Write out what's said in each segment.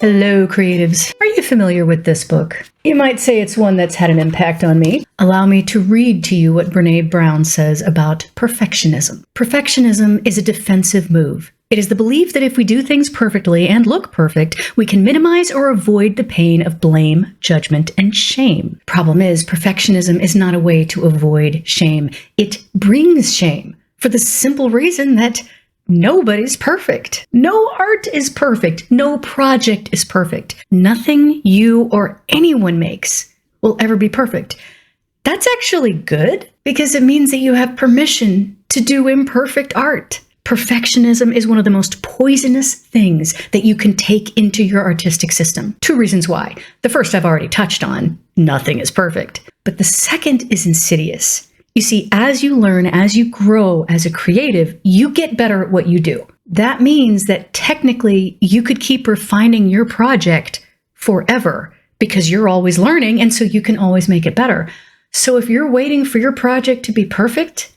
Hello, creatives. Are you familiar with this book? You might say it's one that's had an impact on me. Allow me to read to you what Brené Brown says about perfectionism. Perfectionism is a defensive move. It is the belief that if we do things perfectly and look perfect, we can minimize or avoid the pain of blame, judgment, and shame. Problem is, perfectionism is not a way to avoid shame. It brings shame for the simple reason that nobody's perfect. No art is perfect. No project is perfect. Nothing you or anyone makes will ever be perfect. That's actually good because it means that you have permission to do imperfect art. Perfectionism is one of the most poisonous things that you can take into your artistic system. Two reasons why. The first I've already touched on. Nothing is perfect. But the second is insidious. You see, as you learn, as you grow as a creative, you get better at what you do. That means that technically you could keep refining your project forever because you're always learning, and so you can always make it better. So if you're waiting for your project to be perfect,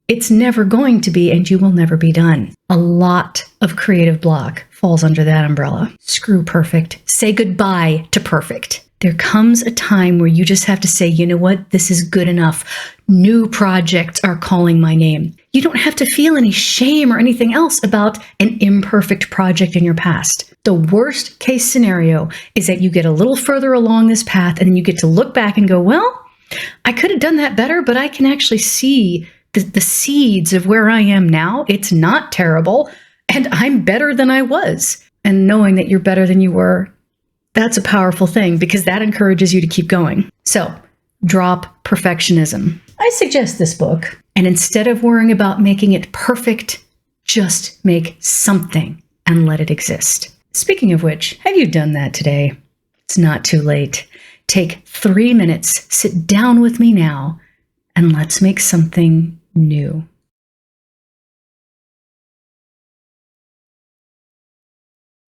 it's never going to be, and you will never be done. A lot of creative block falls under that umbrella. Screw perfect. Say goodbye to perfect. There comes a time where you just have to say, you know what, this is good enough. New projects are calling my name. You don't have to feel any shame or anything else about an imperfect project in your past. The worst case scenario is that you get a little further along this path and then you get to look back and go, well, I could have done that better, but I can actually see the seeds of where I am now. It's not terrible, and I'm better than I was. And knowing that you're better than you were, that's a powerful thing because that encourages you to keep going. So, drop perfectionism. I suggest this book, and instead of worrying about making it perfect, just make something and let it exist. Speaking of which, have you done that today? It's not too late. Take 3 minutes, sit down with me now, and let's make something new.